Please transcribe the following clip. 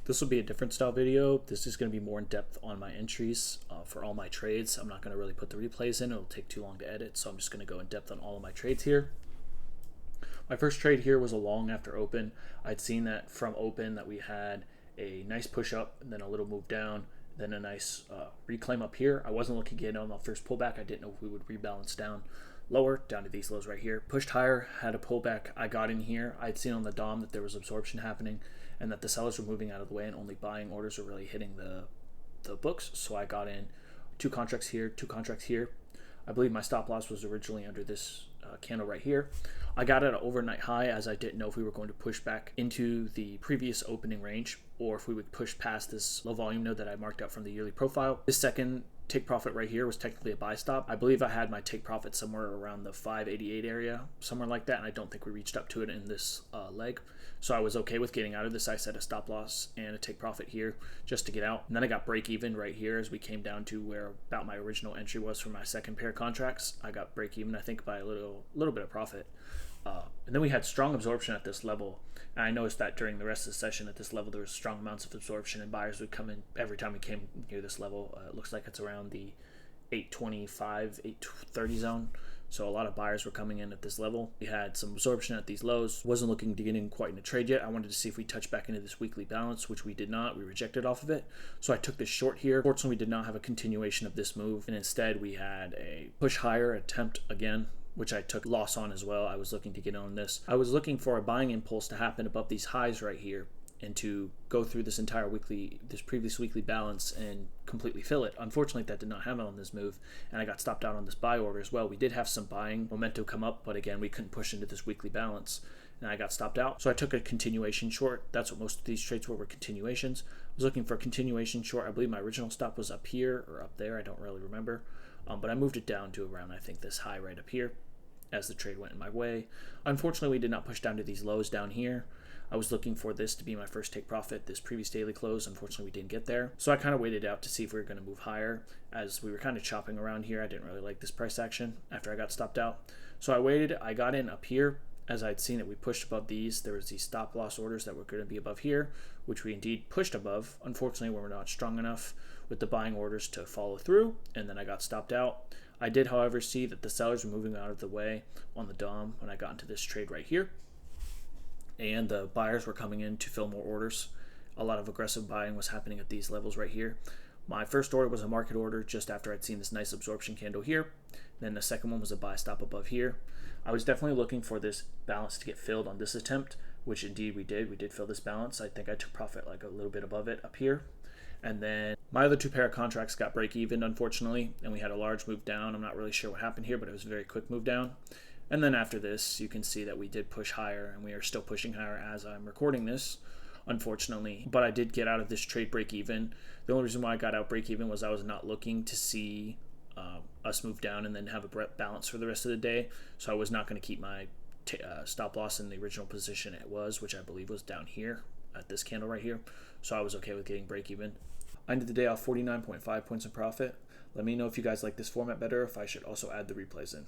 This will be a different style video. This is going to be more in depth on my entries for all my trades. I'm not going to really put the replays in. It'll take too long to edit, so I'm just going to go in depth on all of my trades here. My first trade here was a long after open. I'd seen that from open that we had a nice push up and then a little move down, then a nice reclaim up here. I wasn't looking to get on the first pullback. I didn't know if we would rebalance down lower, down to these lows right here. Pushed higher, had a pullback. I got in here. I'd seen on the DOM that there was absorption happening and that the sellers were moving out of the way and only buying orders were really hitting the books. So I got in 2 contracts here, 2 contracts here. I believe my stop loss was originally under this candle right here. I got at an overnight high as I didn't know if we were going to push back into the previous opening range or if we would push past this low volume node that I marked out from the yearly profile. This second take profit right here was technically a buy stop. I believe I had my take profit somewhere around the 588 area, somewhere like that, and I don't think we reached up to it in this leg. So I was okay with getting out of this. I set a stop loss and a take profit here just to get out. And then I got break even right here as we came down to where about my original entry was for my second pair of contracts. I got break even, I think, by a little bit of profit. And then we had strong absorption at this level. And I noticed that during the rest of the session at this level, there was strong amounts of absorption and buyers would come in every time we came near this level. It looks like it's around the 825, 830 zone. So a lot of buyers were coming in at this level. We had some absorption at these lows. Wasn't looking to get in quite in a trade yet. I wanted to see if we touched back into this weekly balance, which we did not. We rejected off of it. So I took this short here. Fortunately, we did not have a continuation of this move. And instead, we had a push higher attempt again, which I took loss on as well. I was looking to get on this. I was looking for a buying impulse to happen above these highs right here and to go through this previous weekly balance and completely fill it. Unfortunately, that did not happen on this move, and I got stopped out on this buy order as well. We did have some buying momentum come up, but again, we couldn't push into this weekly balance, and I got stopped out. So I took a continuation short. That's what most of these trades were continuations. I was looking for a continuation short. I believe my original stop was up here or up there. I don't really remember, but I moved it down to around, I think, this high right up here as the trade went in my way. Unfortunately, we did not push down to these lows down here. I was looking for this to be my first take profit, this previous daily close. Unfortunately, we didn't get there. So I kind of waited out to see if we were going to move higher as we were kind of chopping around here. I didn't really like this price action after I got stopped out. So I waited. I got in up here as I'd seen that we pushed above these. There was these stop loss orders that were going to be above here, which we indeed pushed above. Unfortunately, we were not strong enough with the buying orders to follow through, and then I got stopped out. I did, however, see that the sellers were moving out of the way on the DOM when I got into this trade right here. And the buyers were coming in to fill more orders. A lot of aggressive buying was happening at these levels right here. My first order was a market order just after I'd seen this nice absorption candle here. Then the second one was a buy stop above here. I was definitely looking for this balance to get filled on this attempt, which indeed we did. We did fill this balance. I think I took profit like a little bit above it up here. And then my other 2 pair of contracts got break even, unfortunately, and we had a large move down. I'm not really sure what happened here, but it was a very quick move down. And then after this, you can see that we did push higher, and we are still pushing higher as I'm recording this, unfortunately. But I did get out of this trade break even. The only reason why I got out break even was I was not looking to see us move down and then have a balance for the rest of the day. So I was not going to keep my stop loss in the original position it was, which I believe was down here at this candle right here. So I was okay with getting break even. I ended the day off 49.5 points in profit. Let me know if you guys like this format better, if I should also add the replays in.